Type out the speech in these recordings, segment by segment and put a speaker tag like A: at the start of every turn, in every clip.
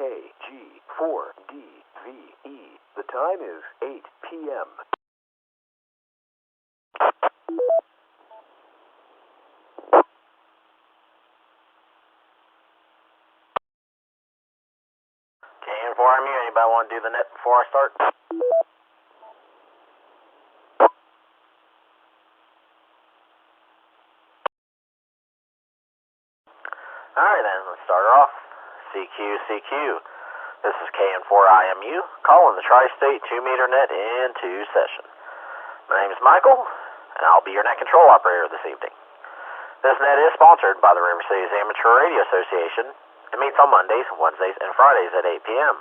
A: KG4DVE. The time is 8 p.m.
B: KN4MU, anybody want to do the net before I start? Alright then, let's start her off. CQ. This is KN4IMU, calling the Tri-State 2-meter net into session. My name is Michael, and I'll be your net control operator this evening. This net is sponsored by the River Cities Amateur Radio Association. It meets on Mondays, Wednesdays, and Fridays at 8 p.m.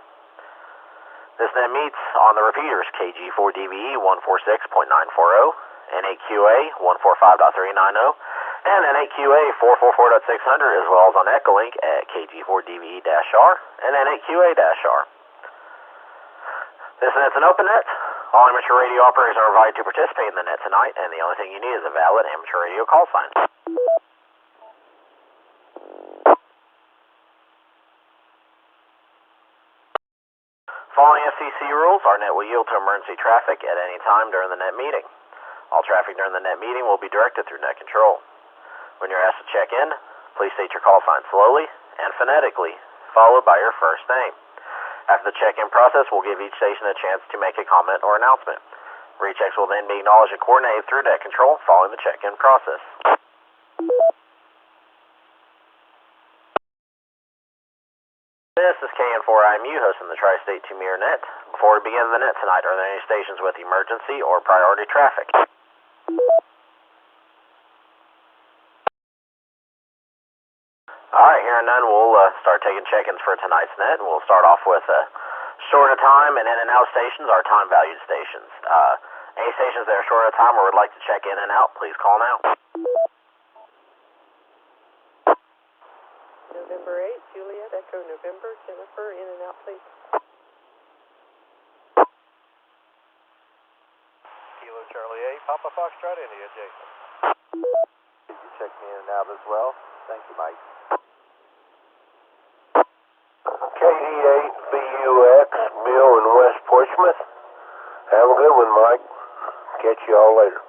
B: This net meets on the repeaters KG4DVE 146.940, NAQA 145.390, and NAQA 444.600, as well as on Echolink at KG4DVE-R and NAQA-R. This net's an open net. All amateur radio operators are invited to participate in the net tonight, and the only thing you need is a valid amateur radio call sign. Following FCC rules, our net will yield to emergency traffic at any time during the net meeting. All traffic during the net meeting will be directed through net control. When you're asked to check in, please state your call sign slowly and phonetically, followed by your first name. After the check-in process, we'll give each station a chance to make a comment or announcement. Rechecks will then be acknowledged and coordinated through net control following the check-in process. This is KN4IMU hosting the Tri-State 2-meter net. Before we begin the net tonight, are there any stations with emergency or priority traffic? Alright, hearing none, we'll start taking check-ins for tonight's net, and we'll start off with short of time and in and out stations, our time-valued stations. Any stations that are short of time or would like to check in and out, please call now.
C: November 8, Juliet, Echo November, Jennifer, in and out, please.
D: Kilo Charlie 8, Papa Foxtrot, India, Jason.
E: Did you check me in and out as well? Thank you, Mike.
F: KD8 VUX, Bill in West Portsmouth. Have a good one, Mike. Catch you all later.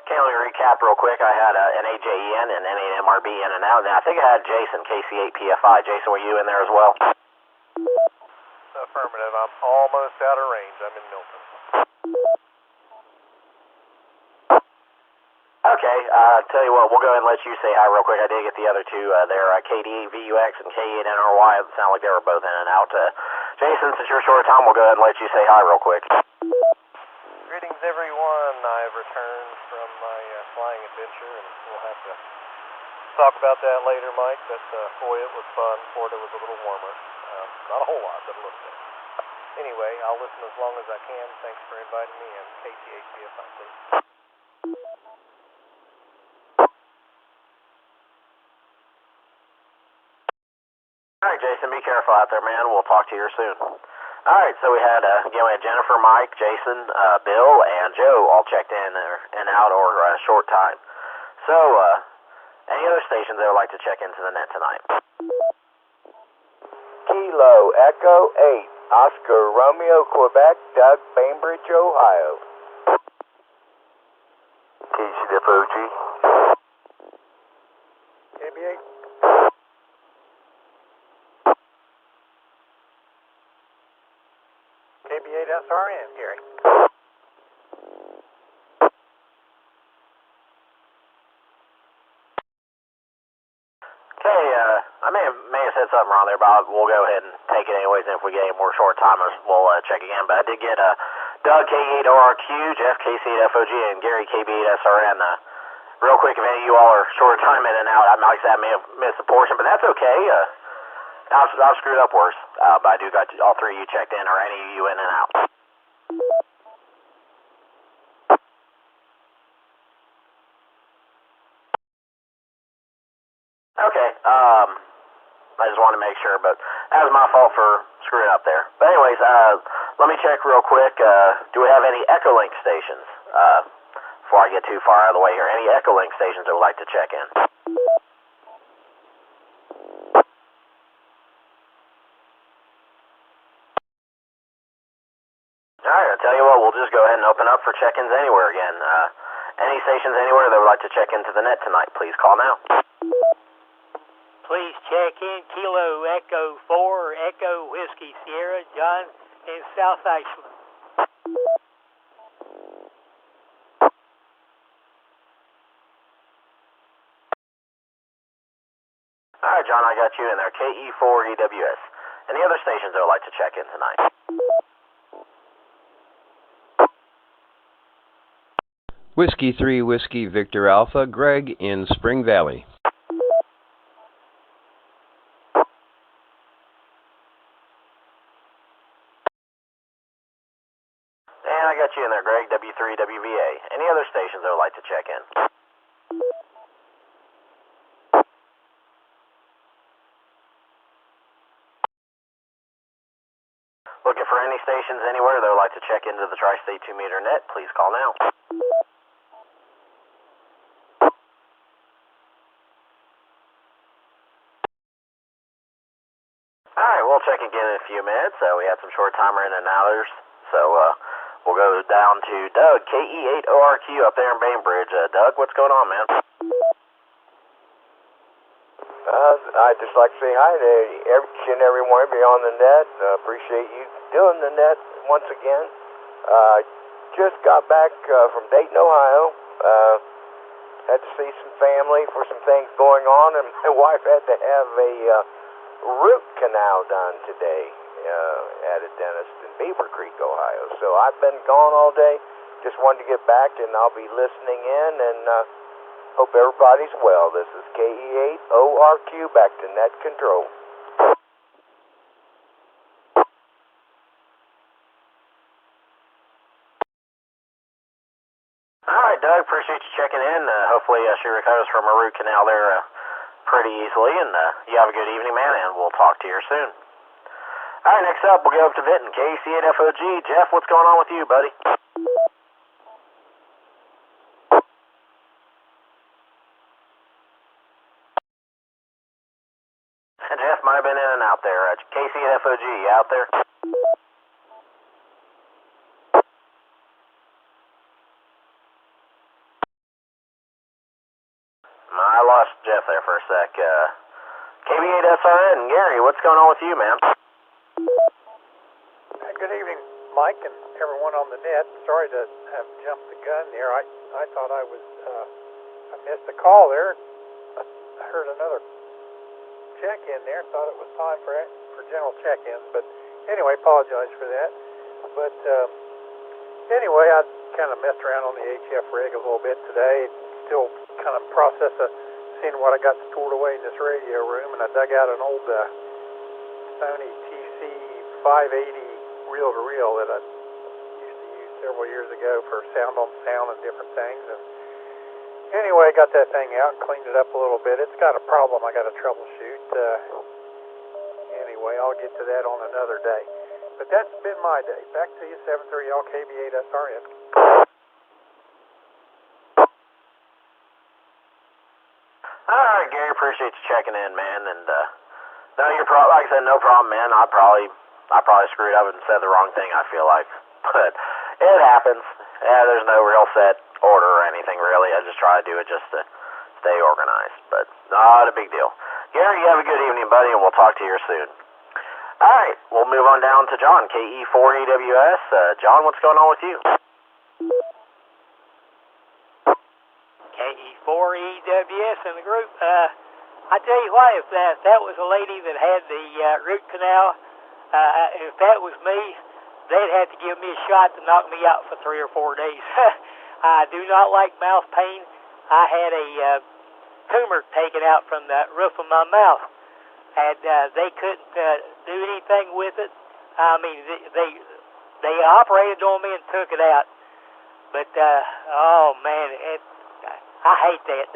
B: Okay, let me recap real quick. I had an AJEN and N8MRB in and out, and I think I had Jason, KC8PFI. Jason, were you in there as well?
D: Affirmative. I'm almost out of range. I'm in Milton.
B: Okay, tell you what, we'll go ahead and let you say hi real quick. I did get the other two there, KD8 VUX and K8NRY. It sounded like they were both in and out. Jason, since you're short of time, we'll go ahead and let you say hi real quick.
D: Greetings, everyone. I've returned from my flying adventure, and we'll have to talk about that later, Mike. But boy, it was fun. Florida was a little warmer. Not a whole lot, but a little bit. Anyway, I'll listen as long as I can. Thanks for inviting me in. KC8PFI, please.
B: Alright, Jason, be careful out there, man. We'll talk to you soon. Alright, so we had Jennifer, Mike, Jason, Bill, and Joe all checked in and out or short time. So, any other stations that would like to check into the net tonight?
E: Kilo Echo 8, Oscar Romeo, Quebec, Doug, Bainbridge, Ohio.
F: KCFOG.
D: KB8. KB8 SRN, Gary.
B: Okay, I may have said something wrong there, but we'll go ahead and take it anyways, and if we get any more short timers, we'll check again. But I did get Doug K8ORQ, Jeff KC8FOG, and Gary KB8SRN. Real quick, if any of you all are short of time in and out, like I said, I may have missed a portion, but that's okay. I've screwed up worse, but I do got all three of you checked in, or any of you in and out. Okay, I just want to make sure, but that was my fault for screwing screwing up there. But anyways, let me check real quick. Do we have any Echolink stations? Before I get too far out of the way here, any Echolink stations that would like to check in? Alright, I'll tell you what, we'll just go ahead and open up for check-ins anywhere again. Any stations anywhere that would like to check into the net tonight, please call now.
G: Please check in Kilo Echo 4, Echo Whiskey Sierra, John in South Ashland.
B: Alright, John, I got you in there. KE4EWS. Any other stations that would like to check in tonight?
H: Whiskey 3, Whiskey Victor Alpha, Greg in Spring Valley.
B: And I got you in there, Greg, W3WVA. Any other stations that would like to check in? Looking for any stations anywhere that would like to check into the Tri-State 2-meter net, please call now. Alright, we'll check again in a few minutes. We had some short timer in and outers, so we'll go down to Doug, KE8ORQ up there in Bainbridge. Doug, what's going on, man?
E: I'd just like to say hi to each and every one of you on the net. Appreciate you doing the net once again. Just got back from Dayton, Ohio. Had to see some family for some things going on, and my wife had to have a root canal done today at a dentist in Beaver Creek, Ohio. So I've been gone all day. Just wanted to get back, and I'll be listening in, and hope everybody's well. This is KE8ORQ, back to net control.
B: Alright, Doug, appreciate you checking in. Hopefully she recovers from a root canal there pretty easily, and you have a good evening, man, and we'll talk to you soon. Alright, next up, we'll go up to Vinton, KC8FOG. Jeff, what's going on with you, buddy? Jeff might have been in and out there. KC8FOG, you out there? I lost Jeff there for a sec. KB8SRN, Gary, what's going on with you, man?
I: Good evening, Mike, and everyone on the net. Sorry to have jumped the gun there. I thought I missed a call there. I heard another check-in there. Thought it was time for general check-ins, but anyway, apologize for that. But anyway, I kind of messed around on the HF rig a little bit today. Still kind of seeing what I got stored away in this radio room, and I dug out an old Sony TC580 reel-to-reel that I used to use several years ago for sound-on-sound and different things. And anyway, I got that thing out and cleaned it up a little bit. It's got a problem I got to troubleshoot. Anyway, I'll get to that on another day. But that's been my day. Back to you, 73LKB8SRN.
B: Alright, Gary, appreciate you checking in, man. And no, like I said, no problem, man. I probably screwed up and said the wrong thing, I feel like. But it happens. Yeah, there's no real set order or anything, really. I just try to do it just to stay organized. But not a big deal. Gary, you have a good evening, buddy, and we'll talk to you soon. Alright, we'll move on down to John, KE4EWS. John, what's going on with you?
G: KE4EWS in the group. I tell you what, if that was a lady that had the root canal, if that was me, they'd have to give me a shot to knock me out for 3 or 4 days. I do not like mouth pain. I had a tumor taken out from the roof of my mouth, and they couldn't do anything with it. I mean, they operated on me and took it out. But, oh, man, I hate that.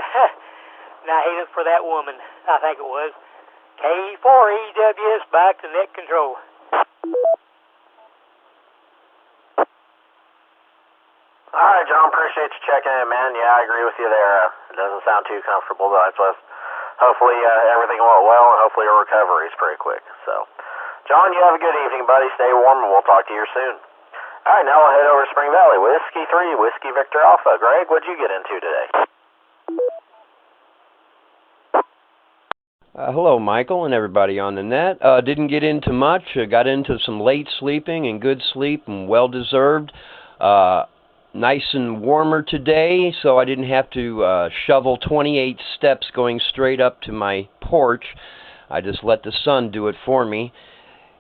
G: And I hate it for that woman, I think it was. KE4EWS, back to net control.
B: right, John, appreciate you checking in, man. Yeah, I agree with you there. It doesn't sound too comfortable, but hopefully everything went well, and hopefully your recovery is pretty quick. So, John, you have a good evening, buddy. Stay warm, and we'll talk to you soon. All right, now we'll head over to Spring Valley. Whiskey 3, Whiskey Victor Alpha. Greg, what'd you get into today?
H: Hello, Michael, and everybody on the net. Didn't get into much. Got into some late sleeping and good sleep, and well-deserved. Nice and warmer today, so I didn't have to shovel 28 steps going straight up to my porch. I just let the sun do it for me.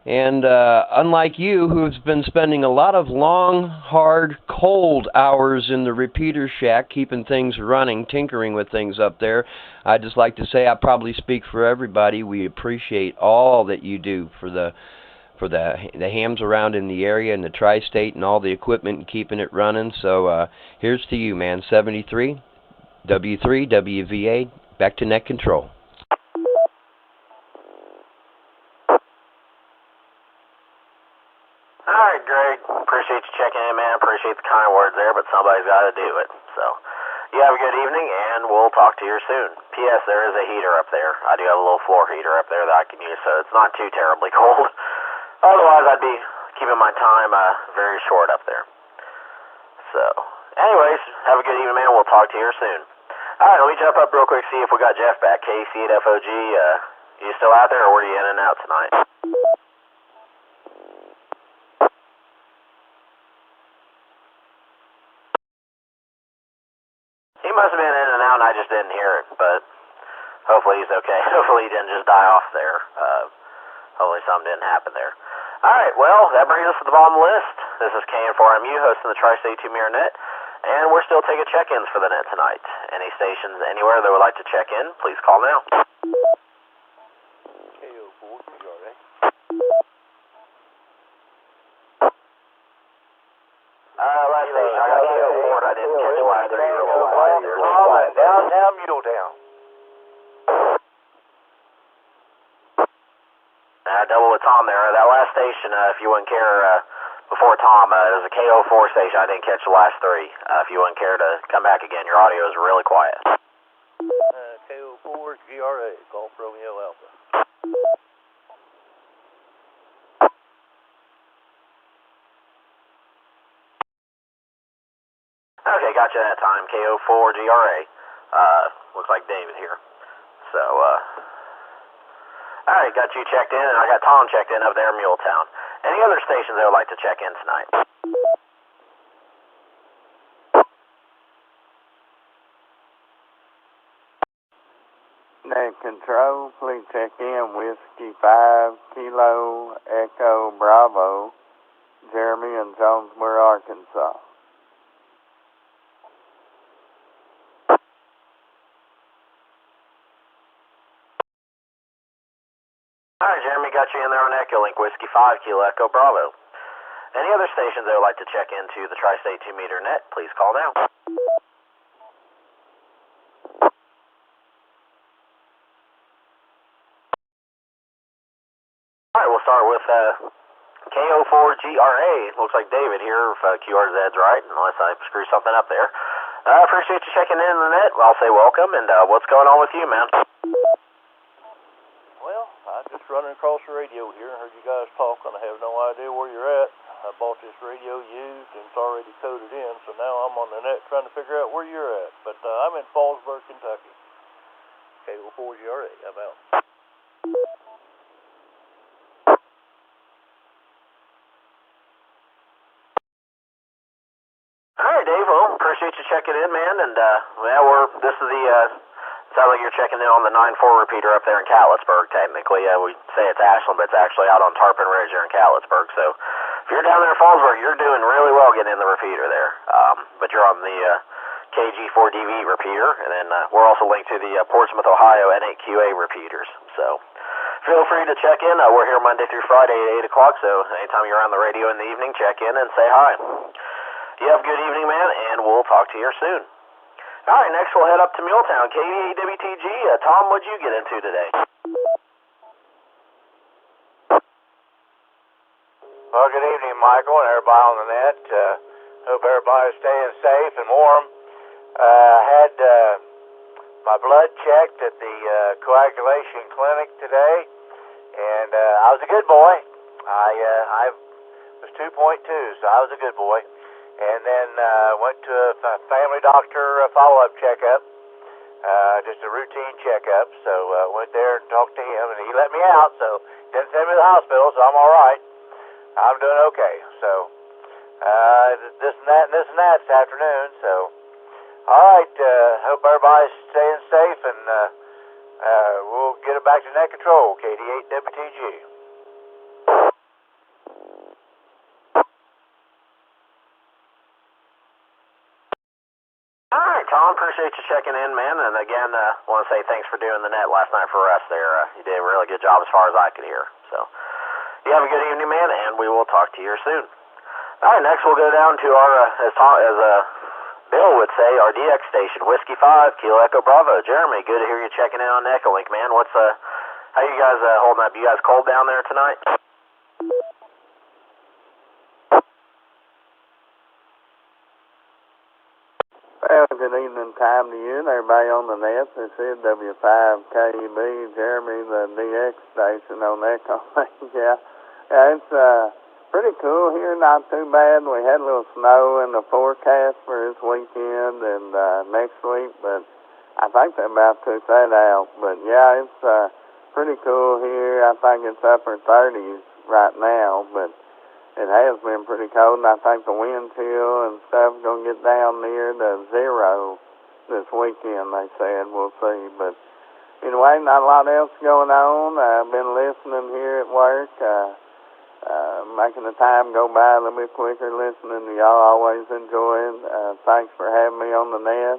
H: And unlike you, who's been spending a lot of long, hard, cold hours in the repeater shack, keeping things running, tinkering with things up there, I'd just like to say I probably speak for everybody. We appreciate all that you do for the hams around in the area and the tri-state and all the equipment and keeping it running. So here's to you, man. 73, W3, WVA, back to net control.
B: All right, Greg. Appreciate you checking in, man. Appreciate the kind words there, but somebody's got to do it. So you have a good evening, and we'll talk to you soon. P.S. There is a heater up there. I do have a little floor heater up there that I can use, so it's not too terribly cold. Otherwise, I'd be keeping my time very short up there. So, anyways, have a good evening, man. We'll talk to you soon. All right, let me jump up real quick, see if we got Jeff back. KC8FOG, you still out there, or were you in and out tonight? He must have been in and out, and I just didn't hear it, but hopefully he's okay. Hopefully he didn't just die off there. Hopefully something didn't happen there. All right, well, that brings us to the bottom of the list. This is KN4MU hosting the Tri-State 2-Mirror Net, and we're still taking check-ins for the net tonight. Any stations anywhere that would like to check in, please call now.
F: KO4, GRA.
B: Last station, I got KO4, and I didn't catch the last three. You're a little quiet there.
F: Downtown Muletown.
B: Double with Tom there. That last station, if you wouldn't care, before Tom, it was a KO4 station. I didn't catch the last three. If you wouldn't care to come back again, your audio is really quiet.
F: KO4, GRA, Golf Romeo Alpha.
B: Okay, got you that time. KO4, GRA. Looks like David here. So, all right, got you checked in, and I got Tom checked in up there in Muletown. Any other stations that would like to check in tonight?
J: Net control, please check in Whiskey 5, Kilo, Echo, Bravo, Jeremy in Jonesboro, Arkansas.
B: All right, Jeremy, got you in there on Echo Link, Whiskey 5, Kilo, Echo, Bravo. Any other stations that would like to check into the Tri-State 2-Meter Net, please call now. All right, we'll start with KO4GRA. Looks like David here, if QRZ's right, unless I screw something up there. I appreciate you checking in the net. I'll say welcome, and what's going on with you, man?
F: Well, I just running across the radio here and heard you guys talking. I have no idea where you're at. I bought this radio used and it's already coded in, so now I'm on the net trying to figure out where you're at. But I'm in Fallsburg, Kentucky. KO4GRA, I'm out.
B: All right, Dave. Well, appreciate you checking in, man. And this is the sounds like you're checking in on the 9-4 repeater up there in Catlettsburg. Technically, we say it's Ashland, but it's actually out on Tarpon Ridge there in Catlettsburg. So if you're down there in Fallsburg, you're doing really well getting in the repeater there. But you're on the KG4DV repeater, and then we're also linked to the Portsmouth, Ohio N8QA repeaters. So feel free to check in. We're here Monday through Friday at 8 o'clock, so anytime you're on the radio in the evening, check in and say hi. You have a good evening, man, and we'll talk to you soon. All right, next we'll head up to Muletown. KDAWTG, Tom, what'd you get into today?
E: Well, good evening, Michael, and everybody on the net. Hope everybody's staying safe and warm. Had my blood checked at the coagulation clinic today, and I was a good boy. I was 2.2, so I was a good boy. And then went to a family doctor follow-up checkup, just a routine checkup. So went there and talked to him, and he let me out, so didn't send me to the hospital, so I'm all right. I'm doing okay. So this and that this afternoon. So all right. Hope everybody's staying safe, and we'll get it back to net control. KD8WTG.
B: All right, Tom, appreciate you checking in, man. And again, want to say thanks for doing the net last night for us there. You did a really good job as far as I could hear. So you have a good evening, man, and we will talk to you soon. All right, next we'll go down to our, as Bill would say, our DX station, Whiskey 5, Kilo Echo Bravo. Jeremy, good to hear you checking in on Echolink, man. How you guys holding up? You guys cold down there tonight?
J: Well, good evening time to you and everybody on the net. This is W5KB, Jeremy, the DX station on Echolink. Yeah, it's pretty cool here, not too bad. We had a little snow in the forecast for this weekend and next week, but I think they're about to put that out. But yeah, it's pretty cool here. I think it's upper 30s right now, but it has been pretty cold, and I think the wind chill and stuff is going to get down near the 0 this weekend, they said. We'll see. But anyway, not a lot else going on. I've been listening here at work, making the time go by a little bit quicker, listening to y'all. Always enjoying. Thanks for having me on the net.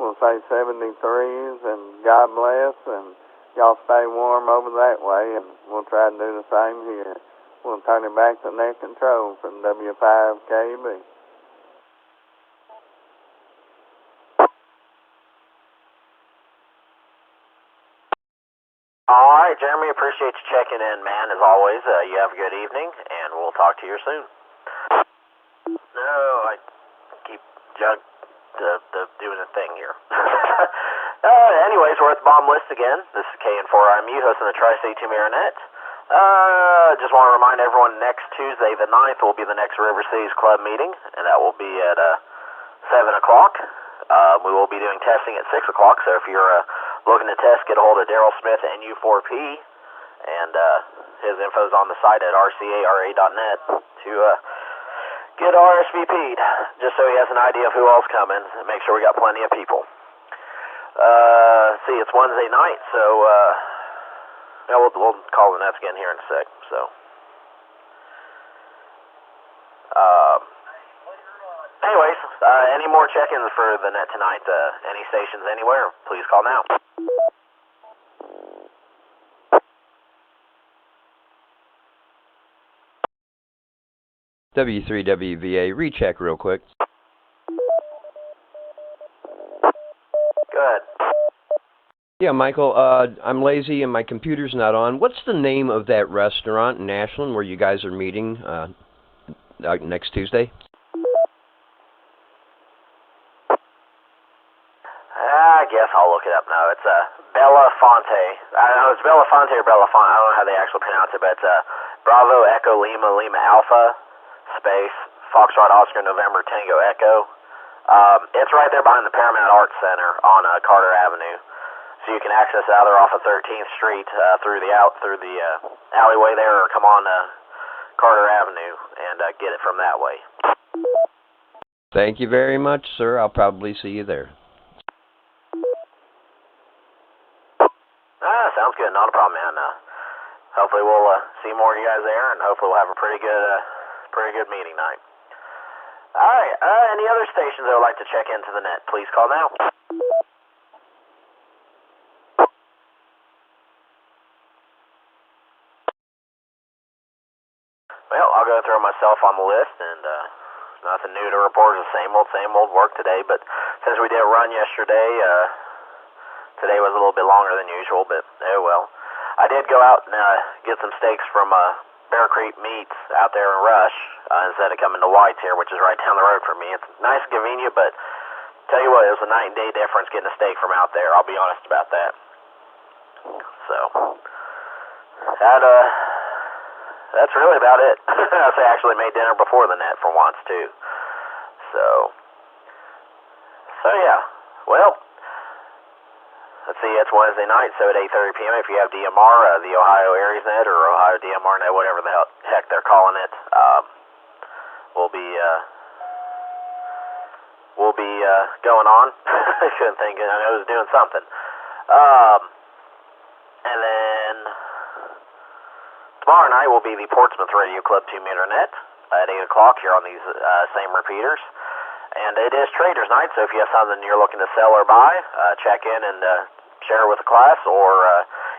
J: We'll say 73s, and God bless, and y'all stay warm over that way, and we'll try to do the same here. We'll turn it back to net control from W5KB.
B: All right, Jeremy, appreciate you checking in, man. As always, you have a good evening, and we'll talk to you soon. No, I keep doing a thing here. Anyways, we're at the bomb list again. This is KN4IMU, hosting the Tri-State 2-Mirror Net. Just want to remind everyone, next Tuesday, the 9th, will be the next River Cities Club meeting, and that will be at 7 o'clock. We will be doing testing at 6 o'clock, so if you're looking to test, get a hold of Daryl Smith at NU4P, and his info's on the site at rcara.net to get RSVP'd, just so he has an idea of who all's coming, and make sure we got plenty of people. See, it's Wednesday night, so yeah, we'll call the Nets again here in a sec. So, anyways, any more check-ins for the net tonight? Any stations anywhere? Please call now.
H: W3WVA, recheck real quick.
B: Good.
H: Yeah, Michael, I'm lazy and my computer's not on. What's the name of that restaurant in Ashland where you guys are meeting next Tuesday?
B: I guess I'll look it up now. It's Belafonte. I don't know if it's Belafonte or Belafonte. I don't know how they actually pronounce it, but it's Bravo Echo Lima Lima Alpha space Foxtrot Oscar November Tango Echo. It's right there behind the Paramount Arts Center on Carter Avenue. So you can access it either off of 13th Street through the alleyway there, or come on Carter Avenue and get it from that way.
H: Thank you very much, sir. I'll probably see you there.
B: Sounds good. Not a problem, man. Hopefully we'll see more of you guys there, and hopefully we'll have a pretty good meeting night. All right. Any other stations that would like to check into the net, please call now. Well, I'll go throw myself on the list, and nothing new to report. The same old work today. But since we did a run yesterday, today was a little bit longer than usual. But oh well. I did go out and get some steaks from Bear Creek meets out there in Rush instead of coming to White's here, which is right down the road from me. It's nice and convenient, but tell you what, it was a night and day difference getting a steak from out there. I'll be honest about that. So, that's really about it. I actually made dinner before the net for once, too. So yeah. Well, let's see, it's Wednesday night, so at 8:30 p.m. if you have DMR, the Ohio Aries Net, or Ohio DMR Net, whatever the heck they're calling it, we'll be going on. I shouldn't think, I know it was doing something. And then tomorrow night will be the Portsmouth Radio Club 2-meter net at 8 o'clock here on these same repeaters. And it is Traders Night, so if you have something you're looking to sell or buy, check in and share it with the class, or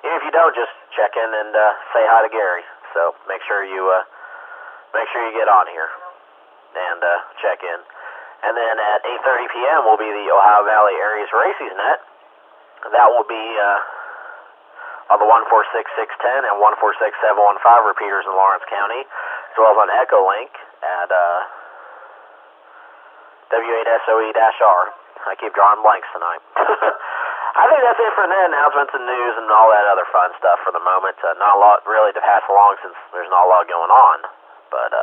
B: even if you don't, just check in and say hi to Gary. So make sure you get on here and check in. And then at 8:30 p.m. will be the Ohio Valley Aries Races Net. That will be on the 146-610 and 146-715 repeaters in Lawrence County, as well as on Echolink at W8SOE-R. I keep drawing blanks tonight. I think that's it for net announcements and news and all that other fun stuff for the moment. Not a lot really to pass along since there's not a lot going on. But,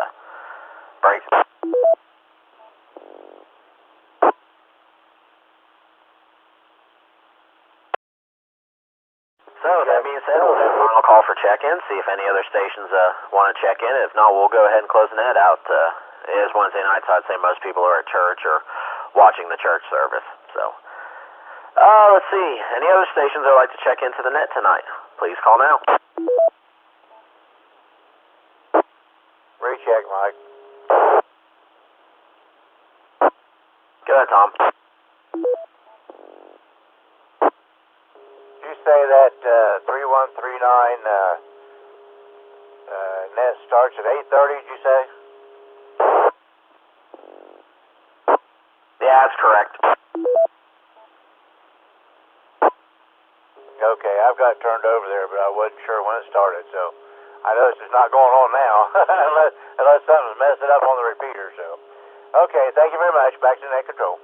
B: breaks. So, that being said, we'll do a final call for check-in, see if any other stations want to check in. If not, we'll go ahead and close the net out. It is Wednesday night, so I'd say most people are at church or watching the church service. So, let's see. Any other stations that would like to check into the net tonight? Please call now.
E: Recheck, Mike.
B: Go ahead, Tom.
E: Did you say that 3139 net starts at 8:30, did you say?
B: Yeah, that's correct.
E: Okay, I've got it turned over there, but I wasn't sure when it started, so I know this is not going on now, unless something's messed it up on the repeater, so. Okay, thank you very much. Back to net control.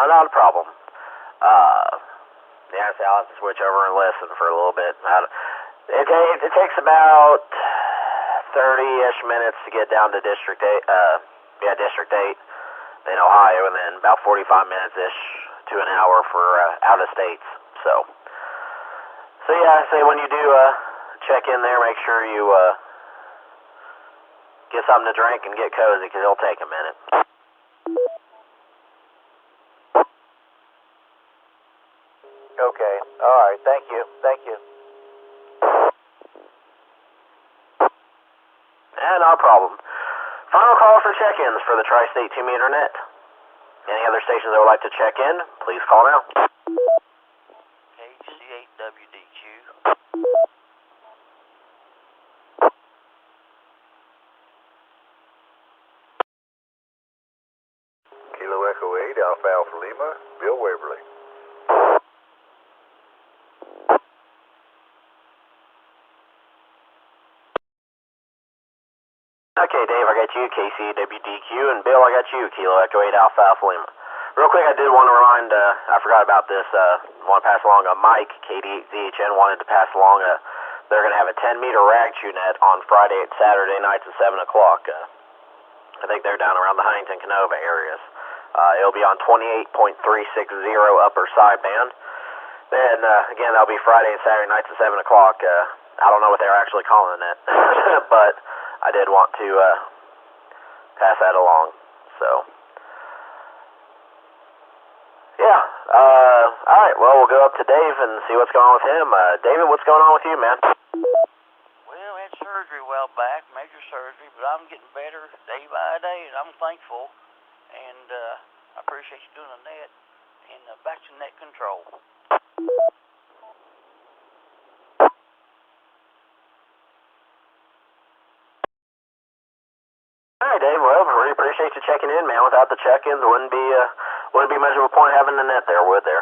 B: Not a problem. Yeah, so I'll have to switch over and listen for a little bit. It takes about 30-ish minutes to get down to District 8, District 8 in Ohio, and then about 45 minutes-ish to an hour for out of states. So yeah, say when you do check in there, make sure you get something to drink and get cozy, because it'll take a minute.
E: Okay, all right, thank you.
B: Yeah, no problem. Final call for check-ins for the Tri-State 2-meter net. Any other stations that would like to check in, please call now.
K: KC8WDQ.
A: Kilo Echo 8, Alpha Alpha Lima, Bill Waverly.
B: Okay, Dave, I got you, KCWDQ, and Bill, I got you, Kilo Echo 8 Alpha Alpha Lima. Real quick, I did want to remind, I forgot about this, want to pass along Mike, KD8ZHN, wanted to pass along they're going to have a 10-meter rag chew net on Friday and Saturday nights at 7 o'clock. I think they're down around the Huntington-Canova areas. It'll be on 28.360 upper sideband. Then, again, that'll be Friday and Saturday nights at 7 o'clock. I don't know what they're actually calling it, but I did want to pass that along. So, yeah. All right, well, we'll go up to Dave and see what's going on with him. David, what's going on with you, man?
K: Well, I had surgery a while back, major surgery, but I'm getting better day by day, and I'm thankful. And I appreciate you doing the net. And back to net control. All
B: right, Dave. Well, really appreciate you checking in, man. Without the check-ins, wouldn't Wouldn't be much of a point having the net there, would there?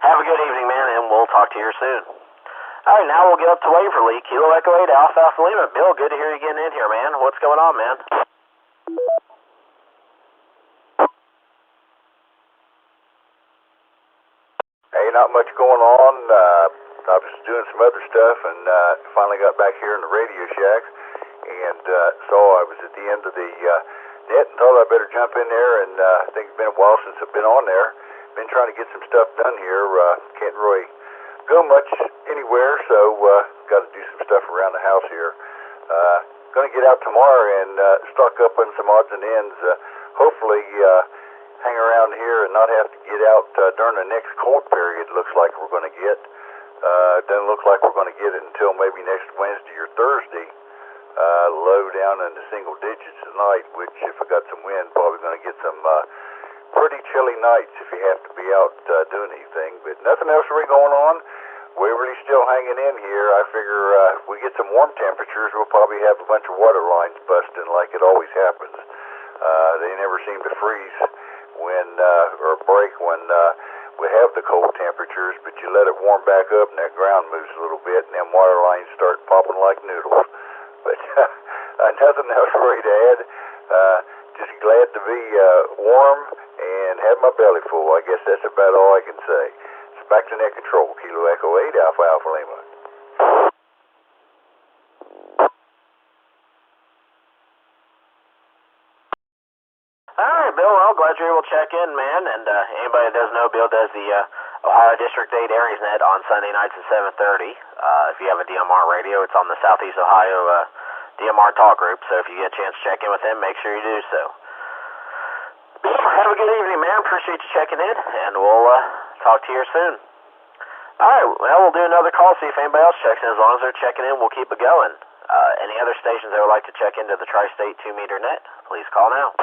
B: Have a good evening, man, and we'll talk to you soon. All right, now we'll get up to Waverly. Kilo Echo 8, Alpha Alpha Lima. Bill, good to hear you getting in here, man. What's going on, man?
L: Hey, not much going on. I was doing some other stuff and finally got back here in the Radio Shack and saw I was at the end of the net and thought I better jump in there, and I think it's been a while since I've been on there. Been trying to get some stuff done here. Can't really go much anywhere, so got to do some stuff around the house here. Going to get out tomorrow and stock up on some odds and ends. Hopefully hang around here and not have to get out during the next cold period. Looks like we're going to get. Doesn't look like we're going to get it until maybe next Wednesday or Thursday. Low down in the single digits tonight, which if I got some wind, probably going to get some pretty chilly nights if you have to be out doing anything. But nothing else really going on. Waverly's still hanging in here. I figure if we get some warm temperatures, we'll probably have a bunch of water lines busting like it always happens. They never seem to freeze when or break when we have the cold temperatures, but you let it warm back up and that ground moves a little bit and them water lines start popping like noodles. But nothing else really to add. Just glad to be warm and have my belly full. I guess that's about all I can say. It's back to net control. Kilo Echo 8, Alpha Alpha Lima.
B: All right, Bill. Well, glad you're able to check in, man. And anybody that doesn't know, Bill does the Ohio District 8 Aries Net on Sunday nights at 7:30. If you have a DMR radio, it's on the Southeast Ohio DMR talk group. So if you get a chance to check in with him, make sure you do so. Bill, have a good evening, man. Appreciate you checking in, and we'll talk to you soon. All right. Well, we'll do another call, see if anybody else checks in. As long as they're checking in, we'll keep it going. Any other stations that would like to check into the Tri-State 2-meter net, please call now.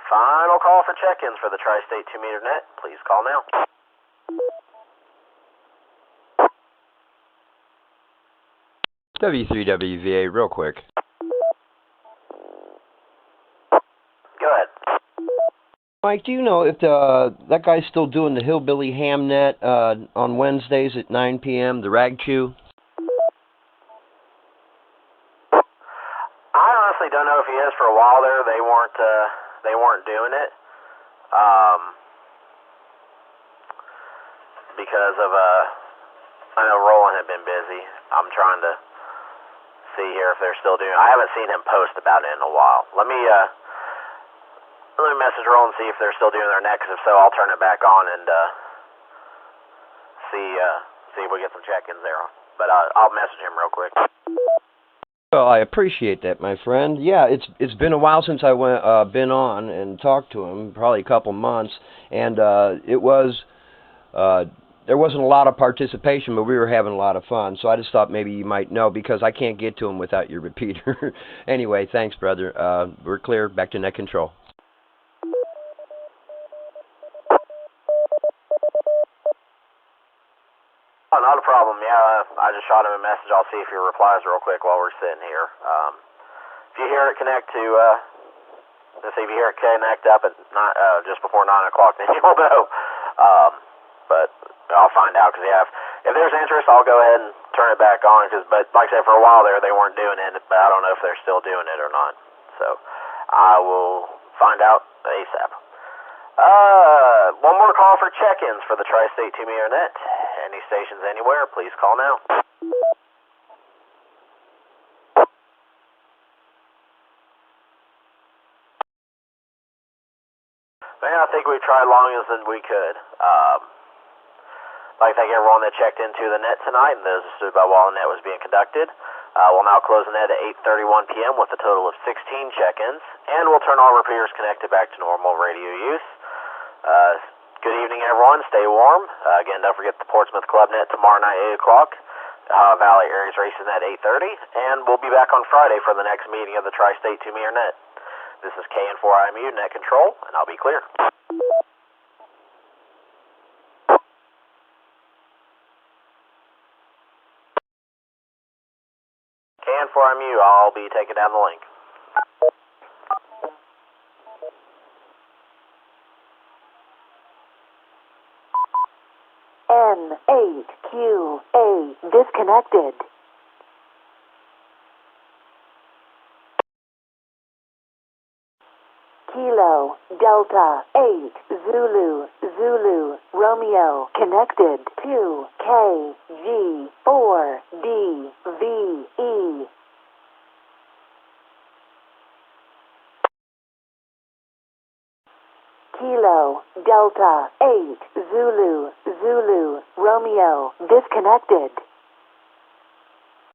B: Final call for check-ins for the Tri-State 2-meter net. Please call now.
H: W3WVA, real quick.
B: Go ahead.
H: Mike, do you know if that guy's still doing the Hillbilly Ham Net on Wednesdays at 9 p.m., the Rag Chew?
B: I honestly don't know if he is. For a while there, they weren't doing it because of I know Roland had been busy. I'm trying to see here if they're still doing it. I haven't seen him post about it in a while. Let me message Roland and see if they're still doing their net, because if so, I'll turn it back on and see if we get some check-ins there. But I'll message him real quick.
H: Well, I appreciate that, my friend. Yeah, it's been a while since I been on and talked to him, probably a couple months, and there wasn't a lot of participation, but we were having a lot of fun. So I just thought maybe you might know, because I can't get to him without your repeater. Anyway, thanks, brother. We're clear. Back to net control.
B: Oh, not a problem. Yeah, I just shot him a message. I'll see if he replies real quick while we're sitting here. If you hear it connect to, let's see, if you hear it connect up at just before 9 o'clock, then you'll know. But I'll find out, because if there's interest, I'll go ahead and turn it back on. But like I said, for a while there, they weren't doing it, but I don't know if they're still doing it or not. So I will find out ASAP. One more call for check-ins for the Tri-State 2-meter net. Any stations anywhere, please call now. Man, I think we tried long as we could. I'd like to thank everyone that checked into the net tonight and those who stood by while the net was being conducted. We'll now close the net at 8:31 p.m. with a total of 16 check-ins, and we'll turn all repeaters connected back to normal radio use. Good evening, everyone. Stay warm. Again, don't forget the Portsmouth Club net tomorrow night, 8 o'clock. Valley Aries Racing at 8:30, and we'll be back on Friday for the next meeting of the Tri-State 2-meter net. This is KN4IMU Net Control, and I'll be clear. KN4MU, I'll be taking down the link.
M: N8QA disconnected. Kilo Delta 8 Zulu Zulu Romeo connected to KG4DVE. Kilo Delta 8 Zulu Zulu Romeo disconnected.